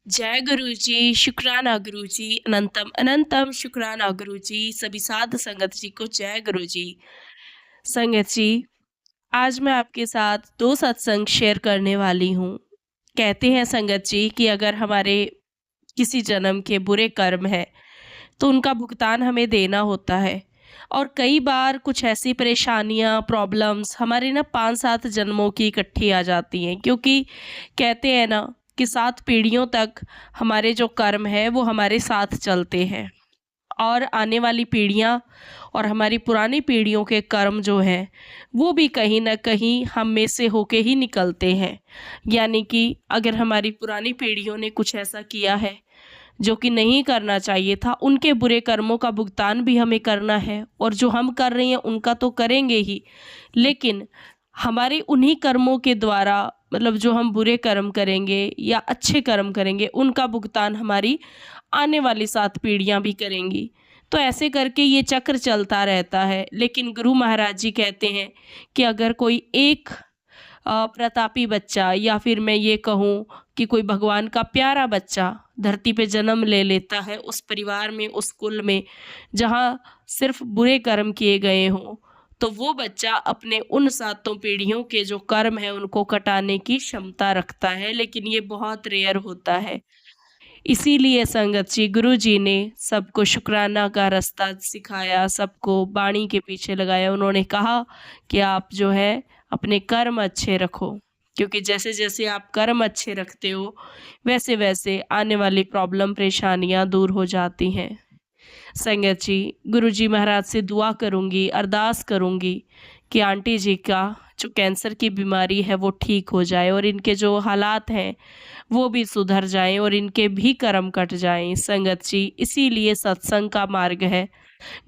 जय गुरु जी, शुक्राना गुरु जी, अनंतम अनंतम शुक्राना गुरु जी, सभी साध संगत जी को जय गुरु जी। संगत जी, आज मैं आपके साथ 2 सत्संग शेयर करने वाली हूँ। कहते हैं संगत जी कि अगर हमारे किसी जन्म के बुरे कर्म हैं, तो उनका भुगतान हमें देना होता है। और कई बार कुछ ऐसी परेशानियाँ, प्रॉब्लम्स हमारे ना 5-7 जन्मों की इकट्ठी आ जाती हैं, क्योंकि कहते हैं ना कि 7 पीढ़ियों तक हमारे जो कर्म हैं वो हमारे साथ चलते हैं। और आने वाली पीढ़ियाँ और हमारी पुरानी पीढ़ियों के कर्म जो हैं, वो भी कहीं न कहीं हम में से होके ही निकलते हैं। यानी कि अगर हमारी पुरानी पीढ़ियों ने कुछ ऐसा किया है जो कि नहीं करना चाहिए था, उनके बुरे कर्मों का भुगतान भी हमें करना है, और जो हम कर रहे हैं उनका तो करेंगे ही, लेकिन हमारे उन्हीं कर्मों के द्वारा, मतलब जो हम बुरे कर्म करेंगे या अच्छे कर्म करेंगे, उनका भुगतान हमारी आने वाली 7 पीढ़ियाँ भी करेंगी। तो ऐसे करके ये चक्र चलता रहता है। लेकिन गुरु महाराज जी कहते हैं कि अगर कोई एक प्रतापी बच्चा, या फिर मैं ये कहूँ कि कोई भगवान का प्यारा बच्चा धरती पे जन्म ले लेता है, उस परिवार में, उस कुल में, जहाँ सिर्फ बुरे कर्म किए गए हों, तो वो बच्चा अपने उन 7 पीढ़ियों के जो कर्म हैं उनको कटाने की क्षमता रखता है, लेकिन ये बहुत रेयर होता है। इसीलिए संगत जी, गुरु जी ने सबको शुक्राना का रास्ता सिखाया, सबको बाणी के पीछे लगाया। उन्होंने कहा कि आप जो है अपने कर्म अच्छे रखो, क्योंकि जैसे-जैसे आप कर्म अच्छे रखते हो, वैसे-वैसे आने वाली प्रॉब्लम, परेशानियाँ दूर हो जाती हैं। संगत जी, गुरु जी महाराज से दुआ करूँगी, अरदास करूँगी कि आंटी जी का जो कैंसर की बीमारी है वो ठीक हो जाए, और इनके जो हालात हैं वो भी सुधर जाएँ, और इनके भी कर्म कट जाएँ। संगत जी, इसीलिए सत्संग का मार्ग है।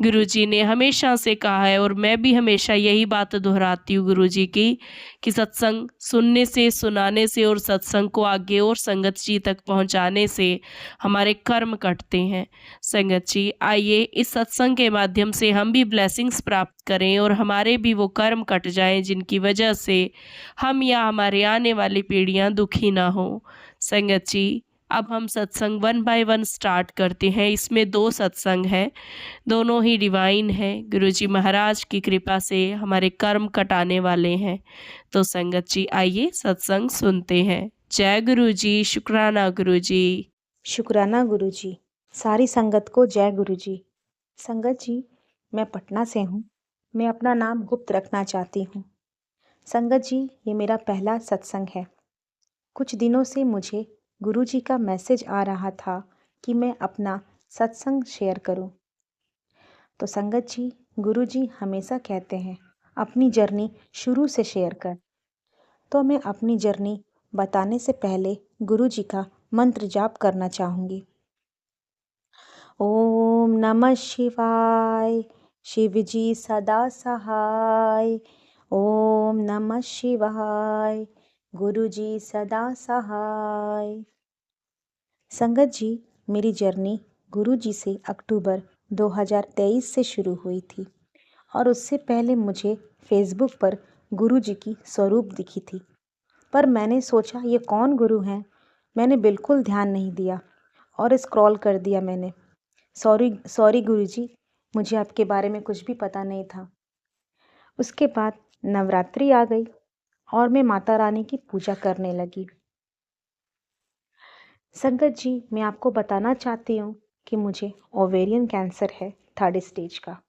गुरुजी ने हमेशा से कहा है, और मैं भी हमेशा यही बात दोहराती हूँ गुरुजी की, कि सत्संग सुनने से, सुनाने से, और सत्संग को आगे और संगत जी तक पहुँचाने से हमारे कर्म कटते हैं। संगत जी, आइए इस सत्संग के माध्यम से हम भी ब्लेसिंग्स प्राप्त करें, और हमारे भी वो कर्म कट जाएँ जिनकी वजह से हम या हमारे आने वाली पीढ़ियाँ दुखी ना हों। संगत जी, अब हम सत्संग 1 बाय 1 स्टार्ट करते हैं। इसमें 2 सत्संग हैं, दोनों ही डिवाइन हैं। गुरुजी महाराज की कृपा से हमारे कर्म कटाने वाले हैं। तो संगत जी, आइए सत्संग सुनते हैं। जय गुरु जी, शुक्राना गुरु जी। शुक्राना गुरु जी। सारी संगत को जय गुरु जी। संगत जी, मैं पटना से हूँ। मैं अपना नाम गुप्त रखना चाहती हूँ। संगत जी, ये मेरा पहला सत्संग है। कुछ दिनों से मुझे गुरु जी का मैसेज आ रहा था कि मैं अपना सत्संग शेयर करूँ। तो संगत जी, गुरु जी हमेशा कहते हैं अपनी जर्नी शुरू से शेयर कर। तो मैं अपनी जर्नी बताने से पहले गुरु जी का मंत्र जाप करना चाहूँगी। ओम नमः शिवाय, शिव जी सदा सहाय। ओम नमः शिवाय, गुरु जी सदा सहाय। संगत जी, मेरी जर्नी गुरु जी से अक्टूबर 2023 से शुरू हुई थी, और उससे पहले मुझे फेसबुक पर गुरु जी की स्वरूप दिखी थी। पर मैंने सोचा ये कौन गुरु हैं? मैंने बिल्कुल ध्यान नहीं दिया और स्क्रॉल कर दिया मैंने। सॉरी सॉरी गुरुजी, मुझे आपके बारे में कुछ भी पता नहीं था। उसके बाद नवरात्रि आ गई और मैं माता रानी की पूजा करने लगी। संगत जी, मैं आपको बताना चाहती हूँ कि मुझे ओवेरियन कैंसर है 3rd स्टेज का।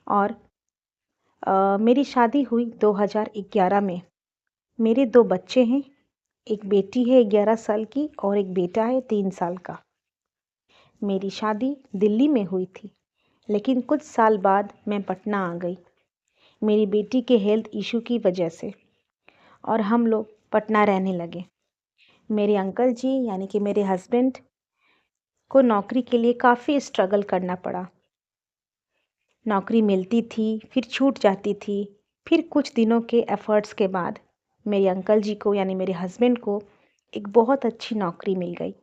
और मेरी शादी हुई 2011 में। मेरे 2 बच्चे हैं, एक बेटी है 11 साल की और एक बेटा है 3 साल का। मेरी शादी दिल्ली में हुई थी, लेकिन कुछ साल बाद मैं पटना आ गई मेरी बेटी के हेल्थ इशू की वजह से, और हम लोग पटना रहने लगे। मेरे अंकल जी यानी कि मेरे हस्बैंड को नौकरी के लिए काफ़ी स्ट्रगल करना पड़ा। नौकरी मिलती थी, फिर छूट जाती थी। फिर कुछ दिनों के एफ़र्ट्स के बाद मेरे अंकल जी को यानी मेरे हस्बैंड को एक बहुत अच्छी नौकरी मिल गई।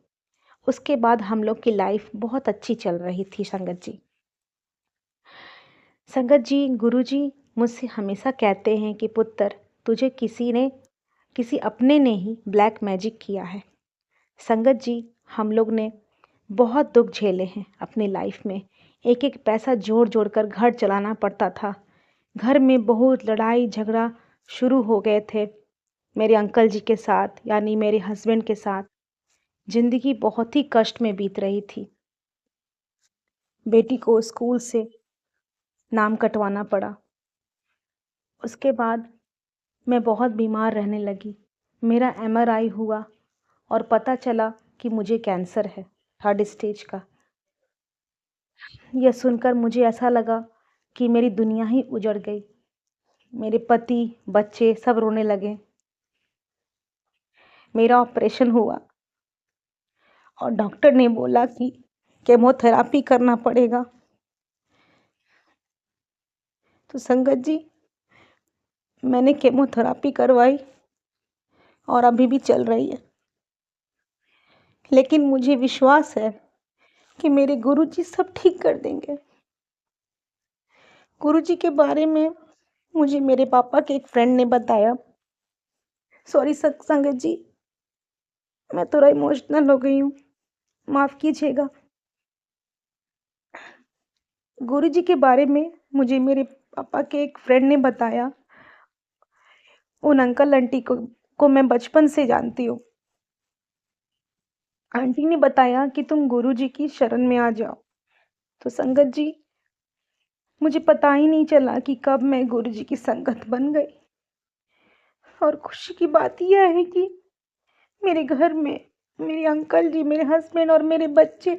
उसके बाद हम लोग की लाइफ बहुत अच्छी चल रही थी। संगत जी, गुरु जी मुझसे हमेशा कहते हैं कि पुत्र, तुझे किसी अपने ने ही ब्लैक मैजिक किया है। संगत जी, हम लोग ने बहुत दुख झेले हैं अपनी लाइफ में। एक एक पैसा जोड़ जोड़ कर घर चलाना पड़ता था। घर में बहुत लड़ाई झगड़ा शुरू हो गए थे मेरे अंकल जी के साथ, यानी मेरे हस्बैंड के साथ। जिंदगी बहुत ही कष्ट में बीत रही थी। बेटी को स्कूल से नाम कटवाना पड़ा। उसके बाद मैं बहुत बीमार रहने लगी। मेरा एमआरआई हुआ और पता चला कि मुझे कैंसर है, 3rd स्टेज का। यह सुनकर मुझे ऐसा लगा कि मेरी दुनिया ही उजड़ गई। मेरे पति, बच्चे सब रोने लगे। मेरा ऑपरेशन हुआ और डॉक्टर ने बोला कि केमोथेरापी करना पड़ेगा। तो संगत जी, मैंने केमोथेरापी करवाई और अभी भी चल रही है। लेकिन मुझे विश्वास है कि मेरे गुरुजी सब ठीक कर देंगे। गुरुजी के बारे में मुझे मेरे पापा के एक फ्रेंड ने बताया। सॉरी संगत जी, मैं थोड़ा इमोशनल हो गई हूँ, माफ़ कीजिएगा। गुरुजी के बारे में मुझे मेरे पापा के एक फ्रेंड ने बताया। उन अंकल आंटी को मैं बचपन से जानती हूँ। आंटी ने बताया कि तुम गुरुजी की शरण में आ जाओ। तो संगत जी, मुझे पता ही नहीं चला कि कब मैं गुरुजी की संगत बन गई। और खुशी की बात यह है कि मेरे घर में मेरे अंकल जी, मेरे हस्बैंड और मेरे बच्चे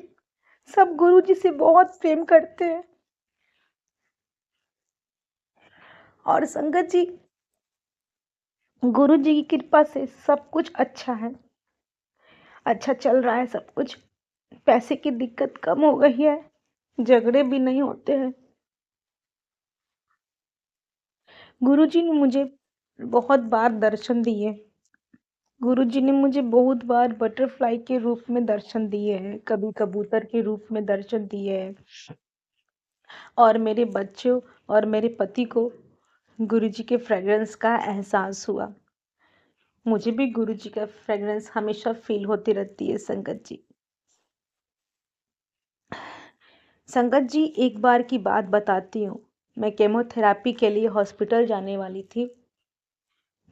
सब गुरुजी से बहुत प्रेम करते हैं। और संगत जी, गुरुजी की कृपा से सब कुछ अच्छा है, अच्छा चल रहा है सब कुछ। पैसे की दिक्कत कम हो गई है, झगड़े भी नहीं होते हैं। गुरुजी ने मुझे बहुत बार दर्शन दिए। गुरुजी ने मुझे बहुत बार बटरफ्लाई के रूप में दर्शन दिए हैं, कभी कबूतर के रूप में दर्शन दिए हैं। और मेरे बच्चों और मेरे पति को गुरुजी के फ्रेग्रेंस का एहसास हुआ। मुझे भी गुरुजी का फ्रेग्रेंस हमेशा फील होती रहती है संगत जी। संगत जी, एक बार की बात बताती हूँ। मैं केमोथेरापी के लिए हॉस्पिटल जाने वाली थी,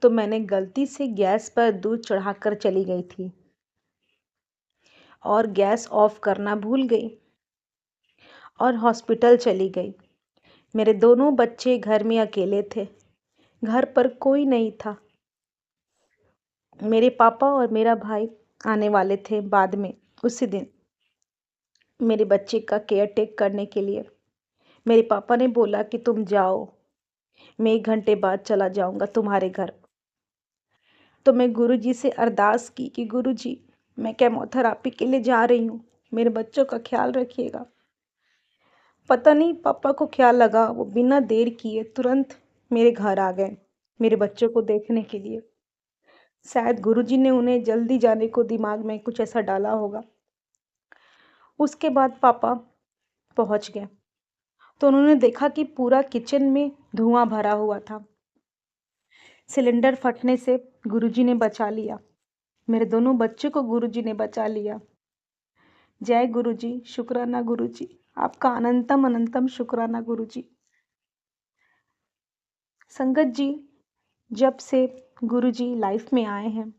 तो मैंने गलती से गैस पर दूध चढ़ाकर चली गई थी और गैस ऑफ करना भूल गई और हॉस्पिटल चली गई। मेरे दोनों बच्चे घर में अकेले थे, घर पर कोई नहीं था। मेरे पापा और मेरा भाई आने वाले थे बाद में उसी दिन मेरे बच्चे का केयर टेक करने के लिए। मेरे पापा ने बोला कि तुम जाओ, मैं 1 घंटे बाद चला जाऊंगा तुम्हारे घर। तो मैं गुरुजी से अरदास की कि गुरुजी, मैं केमोथेरापी के लिए जा रही हूँ, मेरे बच्चों का ख्याल रखिएगा। पता नहीं पापा को क्या लगा, वो बिना देर किए तुरंत मेरे घर आ गए मेरे बच्चों को देखने के लिए। शायद गुरुजी ने उन्हें जल्दी जाने को दिमाग में कुछ ऐसा डाला होगा। उसके बाद पापा पहुंच गए तो उन्होंने देखा कि पूरा किचन में धुआं भरा हुआ था। सिलेंडर फटने से गुरुजी ने बचा लिया, मेरे दोनों बच्चों को गुरुजी ने बचा लिया। जय गुरुजी, शुक्राना गुरुजी, आपका अनंतम अनंतम शुक्राना गुरुजी। संगत जी, जब से गुरुजी लाइफ में आए हैं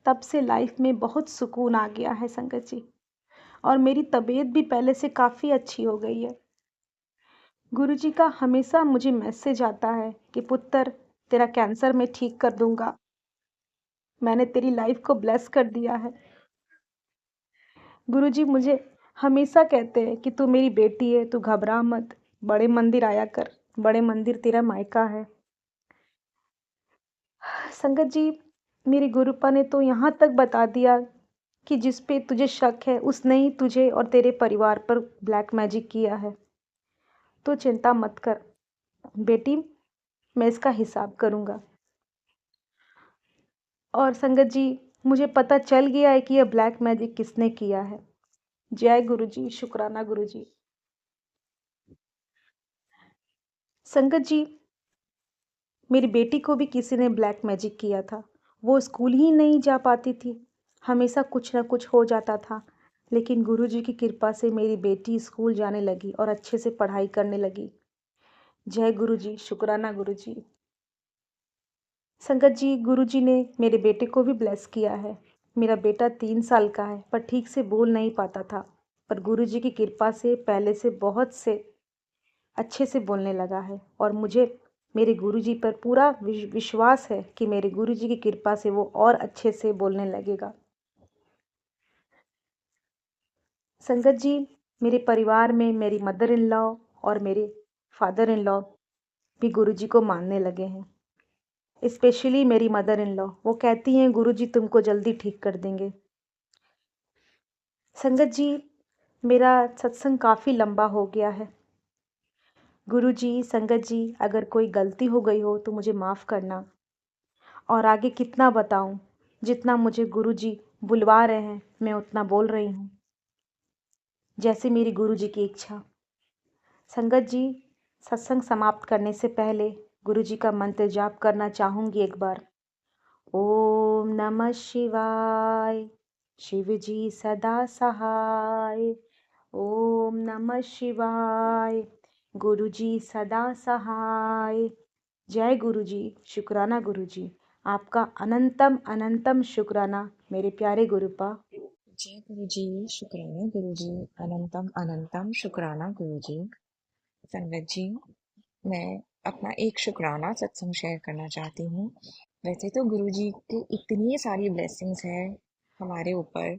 तब से लाइफ में बहुत सुकून आ गया है संगत जी। और मेरी तबीयत भी पहले से काफ़ी अच्छी हो गई है। गुरुजी का हमेशा मुझे मैसेज आता है कि पुत्र, तेरा कैंसर मैं ठीक कर दूंगा, मैंने तेरी लाइफ को ब्लेस कर दिया है। गुरुजी मुझे हमेशा कहते हैं कि तू मेरी बेटी है, तू घबरा मत, बड़े मंदिर आया कर, बड़े मंदिर तेरा मायका है। संगत जी, मेरे गुरुपा ने तो यहाँ तक बता दिया कि जिस पे तुझे शक है उसने ही तुझे और तेरे परिवार पर ब्लैक मैजिक किया है। तो चिंता मत कर बेटी, मैं इसका हिसाब करूँगा। और संगत जी, मुझे पता चल गया है कि यह ब्लैक मैजिक किसने किया है। जय गुरुजी, शुक्राना गुरुजी। संगत जी, मेरी बेटी को भी किसी ने ब्लैक मैजिक किया था। वो स्कूल ही नहीं जा पाती थी, हमेशा कुछ ना कुछ हो जाता था, लेकिन गुरुजी की कृपा से मेरी बेटी स्कूल जाने लगी और अच्छे से पढ़ाई करने लगी। जय गुरुजी, शुक्राना गुरुजी। संगत जी, गुरुजी ने मेरे बेटे को भी ब्लेस किया है। मेरा बेटा 3 साल का है, पर ठीक से बोल नहीं पाता था। पर गुरुजी की कृपा से पहले से बहुत से अच्छे से बोलने लगा है और मुझे मेरे गुरुजी पर पूरा विश्वास है कि मेरे गुरुजी की कृपा से वो और अच्छे से बोलने लगेगा। संगत जी, मेरे परिवार में मेरी मदर इन लॉ और मेरे फादर इन लॉ भी गुरुजी को मानने लगे हैं। स्पेशली मेरी मदर इन लॉ, वो कहती हैं गुरुजी तुमको जल्दी ठीक कर देंगे। संगत जी, मेरा सत्संग काफ़ी लंबा हो गया है। गुरुजी, संगत जी, अगर कोई गलती हो गई हो तो मुझे माफ़ करना। और आगे कितना बताऊं, जितना मुझे गुरुजी बुलवा रहे हैं मैं उतना बोल रही हूँ, जैसे मेरी गुरुजी की इच्छा। संगत जी, सत्संग समाप्त करने से पहले गुरुजी का मंत्र जाप करना चाहूँगी एक बार। ओम नमः शिवाय, शिव जी सदा सहाय। ओम नमः शिवाय, गुरुजी सदा सहाय। जय गुरुजी, शुक्राना गुरुजी। आपका अनंतम अनंतम शुक्राना मेरे प्यारे गुरुपा। जय गुरु जी। शुक्राना गुरु जी। अनंतम अनंतम शुक्राना गुरु जी। संगत जी, मैं अपना एक शुक्राना सत्संग शेयर करना चाहती हूँ। वैसे तो गुरु जी की इतनी सारी ब्लेसिंग्स हैं हमारे ऊपर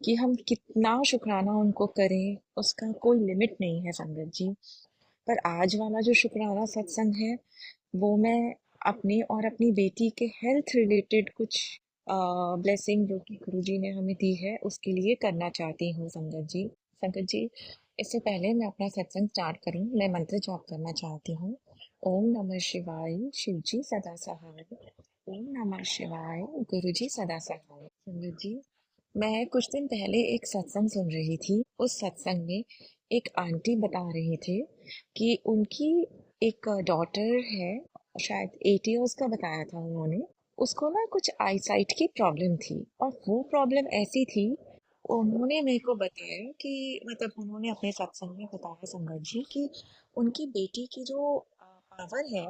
कि हम कितना शुक्राना उनको करें उसका कोई लिमिट नहीं है संगत जी। पर आज वाला जो शुक्राना सत्संग है वो मैं अपने और अपनी बेटी के हेल्थ रिलेटेड कुछ ब्लेसिंग जो कि गुरुजी ने हमें दी है उसके लिए करना चाहती हूँ संगत जी। संगत जी, इससे पहले मैं अपना सत्संग स्टार्ट करूँ मैं मंत्र जाप करना चाहती हूँ। ओम नमः शिवाय, शिव जी सदा सहाय। ओम नमः शिवाय, गुरु जी सदा सहाय। संगत जी, मैं कुछ दिन पहले एक सत्संग सुन रही थी। उस सत्संग में एक आंटी बता रहे थे कि उनकी एक डॉटर है, शायद 8 इयर्स का बताया था उन्होंने। उसको ना कुछ आई साइट की प्रॉब्लम थी और वो प्रॉब्लम ऐसी थी, उन्होंने मेरे को बताया कि मतलब उन्होंने अपने सत्संग में बताया संगत जी कि उनकी बेटी की जो पावर है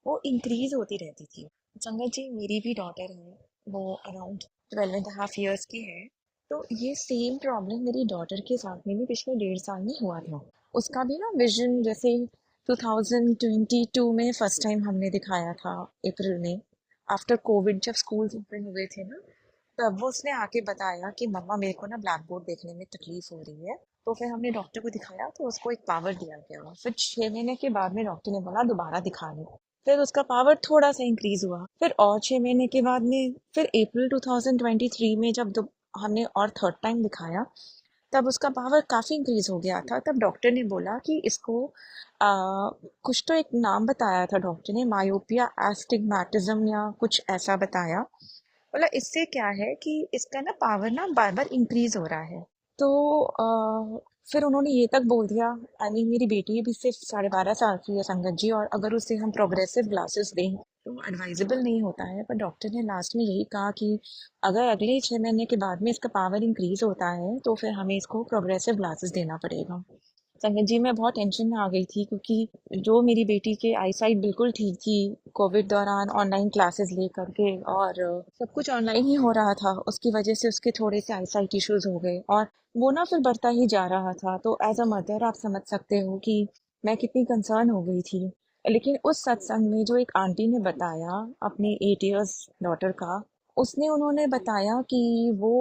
वो इंक्रीज होती रहती थी। संगत जी, मेरी भी डॉटर है, वो अराउंड 12.5 इयर्स की है। तो ये सेम प्रॉब्लम मेरी डॉटर के साथ में भी पिछले 1.5 साल में हुआ था। उसका भी ना विजन जैसे 2022 में फर्स्ट टाइम हमने दिखाया था, अप्रैल में, आफ्टर कोविड जब स्कूल्स ओपन हुए थे ना, तब वो उसने आके बताया कि मम्मा मेरे को ना ब्लैक बोर्ड देखने में तकलीफ हो रही है। तो फिर हमने डॉक्टर को दिखाया तो उसको एक पावर दिया गया। फिर 6 महीने के बाद में डॉक्टर ने बोला दोबारा दिखा लो। फिर उसका पावर थोड़ा सा इंक्रीज हुआ। फिर और 6 महीने के बाद में फिर अप्रैल 2023 में जब हमने और थर्ड टाइम दिखाया तब उसका पावर काफ़ी इंक्रीज हो गया था। तब डॉक्टर ने बोला कि इसको कुछ तो एक नाम बताया था डॉक्टर ने, मायोपिया एस्टिग्मेटिज्म या कुछ ऐसा बताया। बोला इससे क्या है कि इसका ना पावर ना बार बार इंक्रीज हो रहा है। तो फिर उन्होंने ये तक बोल दिया, आई मीन मेरी बेटी भी सिर्फ 12.5 साल की है संगत जी, और अगर उसे हम प्रोग्रेसिव ग्लासेस दें तो एडवाइजेबल नहीं होता है। पर डॉक्टर ने लास्ट में यही कहा कि अगर अगले 6 महीने के बाद में इसका पावर इंक्रीज होता है तो फिर हमें इसको प्रोग्रेसिव ग्लासेस देना पड़ेगा। संगत जी, मैं बहुत टेंशन में आ गई थी क्योंकि जो मेरी बेटी के आई साइट बिल्कुल ठीक थी, कोविड दौरान ऑनलाइन क्लासेस ले करके और सब कुछ ऑनलाइन ही हो रहा था, उसकी वजह से उसके थोड़े से आई साइट इश्यूज हो गए और वो ना फिर बढ़ता ही जा रहा था। तो एज अ मदर आप समझ सकते हो कि मैं कितनी कंसर्न हो गई थी। लेकिन उस सत्संग में जो एक आंटी ने बताया अपने 8 इयर्स डॉटर का, उसने उन्होंने बताया कि वो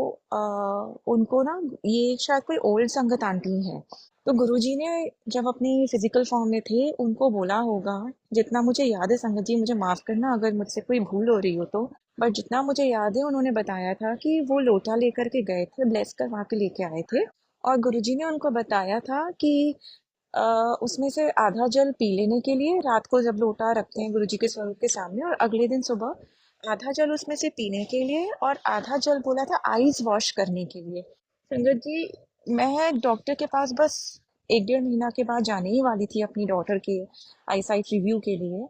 उनको ना, ये शायद कोई ओल्ड संगत आंटी है। तो गुरुजी ने जब अपने फिजिकल फॉर्म में थे उनको बोला होगा, जितना मुझे याद है संगत जी मुझे माफ़ करना अगर मुझसे कोई भूल हो रही हो तो, बट जितना मुझे याद है उन्होंने बताया था कि वो लोटा लेकर के गए थे, ब्लेस करवा के लेके आए थे और गुरुजी ने उनको बताया था कि अ, उसमें से आधा जल पी लेने के लिए रात को जब लोटा रखते हैं गुरुजी के स्वरूप के सामने, और अगले दिन सुबह आधा जल उसमें से पीने के लिए और आधा जल बोला था आईज वॉश करने के लिए। संगत जी, मैं डॉक्टर के पास बस 1 डेढ़ महीना के बाद जाने ही वाली थी अपनी डॉटर के आई साइट रिव्यू के लिए,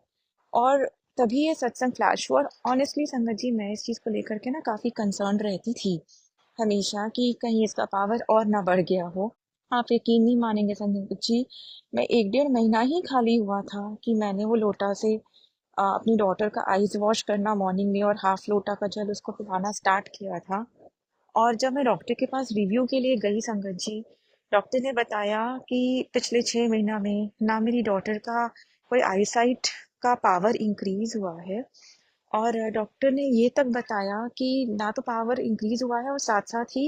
और तभी ये सत्संग फ्लैश हुआ। और ऑनेस्टली संगत जी, मैं इस चीज़ को लेकर के ना काफ़ी कंसर्न रहती थी हमेशा कि कहीं इसका पावर और ना बढ़ गया हो। आप यकीन नहीं मानेंगे संदीप जी, मैं 1 डेढ़ महीना ही खाली हुआ था कि मैंने वो लोटा से अपनी डॉटर का आइज़ वॉश करना मॉर्निंग में और हाफ लोटा का जल उसको पिलाना स्टार्ट किया था। और जब मैं डॉक्टर के पास रिव्यू के लिए गई संगत जी, डॉक्टर ने बताया कि पिछले 6 महीना में ना मेरी डॉटर का कोई आईसाइट का पावर इंक्रीज हुआ है, और डॉक्टर ने ये तक बताया कि ना तो पावर इंक्रीज हुआ है और साथ साथ ही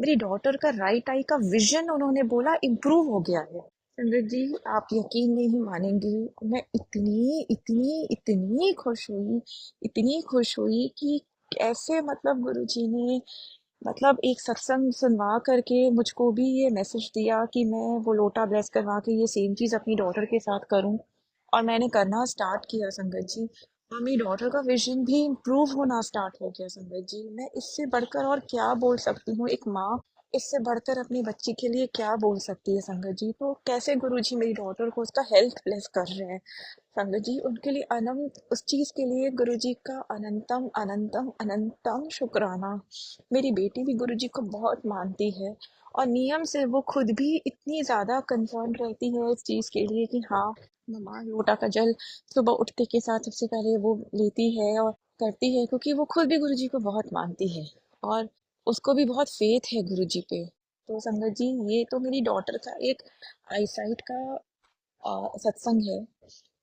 मेरी डॉटर का राइट आई का विजन उन्होंने बोला इम्प्रूव हो गया है। संगत जी, आप यकीन नहीं मानेंगी, मैं इतनी इतनी इतनी खुश हुई कि कैसे, मतलब गुरुजी ने मतलब एक सत्संग सुनवा करके मुझको भी ये मैसेज दिया कि मैं वो लोटा ब्लेस करवा के ये सेम चीज़ अपनी डॉटर के साथ करूं। और मैंने करना स्टार्ट किया संगत जी, और मेरी डॉटर का विजन भी इम्प्रूव होना स्टार्ट हो गया संगत जी। मैं इससे बढ़कर और क्या बोल सकती हूँ, एक माँ इससे बढ़कर अपनी बच्ची के लिए क्या बोल सकती है संगत जी। तो कैसे गुरुजी मेरी डॉटर को उसका हेल्थ ब्लेस कर रहे हैं संगत जी, उनके लिए अनंत, उस चीज़ के लिए गुरुजी का अनंतम अनंतम अनंतम शुक्राना। मेरी बेटी भी गुरुजी को बहुत मानती है, और नियम से वो खुद भी इतनी ज़्यादा कंसर्न रहती है इस चीज़ के लिए कि हाँ मम्मा लोटा का जल सुबह उठते के साथ सबसे पहले वो लेती है और करती है, क्योंकि वो खुद भी गुरुजी को बहुत मानती है और उसको भी बहुत फेथ है गुरुजी पे। तो संगत जी, ये तो मेरी डॉटर का एक आईसाइट का सत्संग है।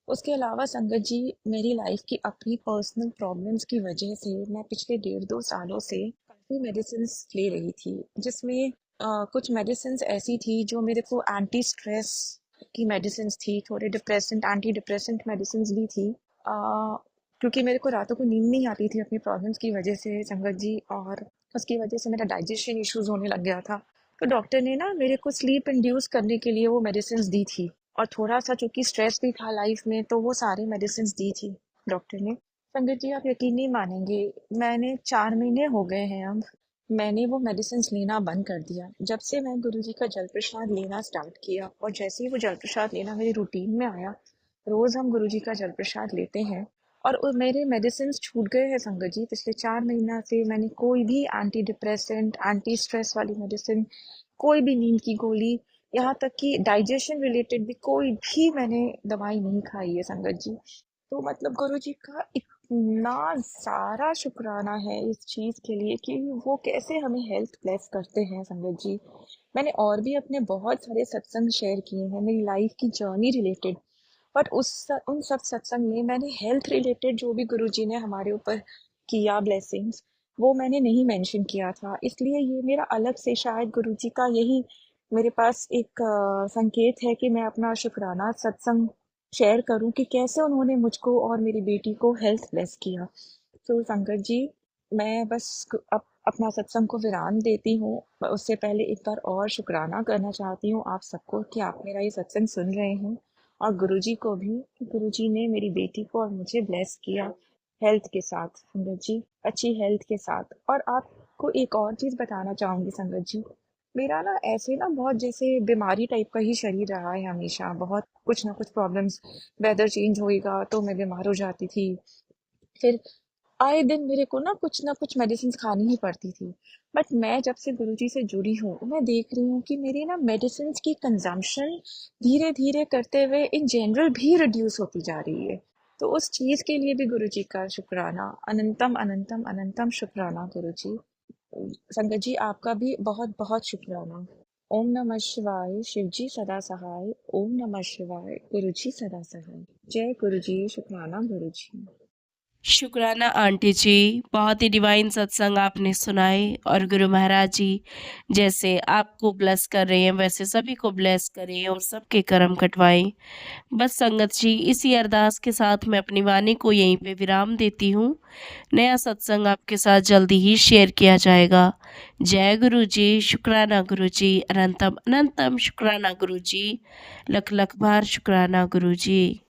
उसके अलावा संगत जी, मेरी लाइफ की अपनी पर्सनल प्रॉब्लम्स की वजह से मैं पिछले 1.5 2 सालों से काफ़ी मेडिसिन्स ले रही थी, जिसमें कुछ मेडिसिन्स ऐसी थी जो मेरे को एंटी स्ट्रेस की मेडिसिन्स थी, थोड़े डिप्रेसेंट एंटी डिप्रेसेंट मेडिसिन्स भी थी। क्योंकि मेरे को रातों को नींद नहीं आती थी अपनी प्रॉब्लम्स की वजह से संगत जी, और उसकी वजह से मेरा डाइजेशन इश्यूज होने लग गया था। तो डॉक्टर ने ना मेरे को स्लीप इंड्यूस करने के लिए वो मेडिसिन्स दी थी, और थोड़ा-सा चूँकि स्ट्रेस भी था लाइफ में, तो वो सारी मेडिसिन्स दी थी डॉक्टर ने। संगत जी, आप यकीन नहीं मानेंगे, मैंने 4 महीने हो गए हैं अब, मैंने वो मेडिसिन्स लेना बंद कर दिया। जब से मैं गुरुजी का जल प्रसाद लेना स्टार्ट किया, और जैसे ही वो जल प्रसाद लेना मेरी रूटीन में आया, रोज़ हम गुरुजी का जल प्रसाद लेते हैं, और मेरे मेडिसिन्स छूट गए हैं संगत जी। पिछले 4 महीना से मैंने कोई भी एंटी डिप्रेसेंट, एंटी स्ट्रेस वाली मेडिसिन, कोई भी नींद की गोली, यहाँ तक कि डाइजेशन रिलेटेड भी कोई भी मैंने दवाई नहीं खाई है संगत जी। तो मतलब गुरु जी का इतना सारा शुक्राना है इस चीज़ के लिए कि वो कैसे हमें हेल्थ ब्लेस करते हैं संगत जी। मैंने और भी अपने बहुत सारे सत्संग शेयर किए हैं मेरी लाइफ की जर्नी रिलेटेड, बट उन सब सत्संग में मैंने हेल्थ रिलेटेड जो भी गुरुजी ने हमारे ऊपर किया ब्लेसिंग्स, वो मैंने नहीं मेंशन किया था। इसलिए ये मेरा अलग से शायद गुरुजी का यही मेरे पास एक संकेत है कि मैं अपना शुक्राना सत्संग शेयर करूं कि कैसे उन्होंने मुझको और मेरी बेटी को हेल्थ ब्लेस किया। तो संगत जी, मैं बस अपना सत्संग को विराम देती हूँ। उससे पहले एक बार और शुक्राना करना चाहती हूँ आप सबको कि आप मेरा ये सत्संग सुन रहे हैं, और गुरुजी को भी कि गुरुजी ने मेरी बेटी को और मुझे ब्लेस किया हेल्थ के साथ संगत जी, अच्छी हेल्थ के साथ। और आपको एक और चीज़ बताना चाहूँगी संगत जी, मेरा ना ऐसे ना बहुत जैसे बीमारी टाइप का ही शरीर रहा है हमेशा, बहुत कुछ ना कुछ प्रॉब्लम्स, वेदर चेंज होएगा तो मैं बीमार हो जाती थी, फिर आए दिन मेरे को ना कुछ मेडिसिन खानी ही पड़ती थी। बट मैं जब से गुरुजी से जुड़ी हूँ, मैं देख रही हूँ कि मेरी ना मेडिसिन की कंजम्पशन धीरे धीरे करते हुए इन जनरल भी रिड्यूस होती जा रही है। तो उस चीज़ के लिए भी गुरुजी का शुक्राना, अनंतम अनंतम अनंतम शुक्राना गुरुजी। संगत जी, आपका भी बहुत बहुत शुक्राना। ओम नमः शिवाय, शिव जी सदा सहाय। ओम नमः शिवाय, गुरु जी सदा सहाय। जय गुरु जी, शुक्राना गुरु जी। शुक्राना आंटी जी, बहुत ही डिवाइन सत्संग आपने सुनाए और गुरु महाराज जी जैसे आपको ब्लेस कर रहे हैं वैसे सभी को ब्लेस करें और सबके कर्म कटवाएं। बस संगत जी, इसी अरदास के साथ मैं अपनी वाणी को यहीं पे विराम देती हूँ। नया सत्संग आपके साथ जल्दी ही शेयर किया जाएगा। जय गुरु जी, शुक्राना गुरु जी, अनंतम अनंतम शुक्राना गुरु जी, लख लख बार शुक्राना गुरु जी।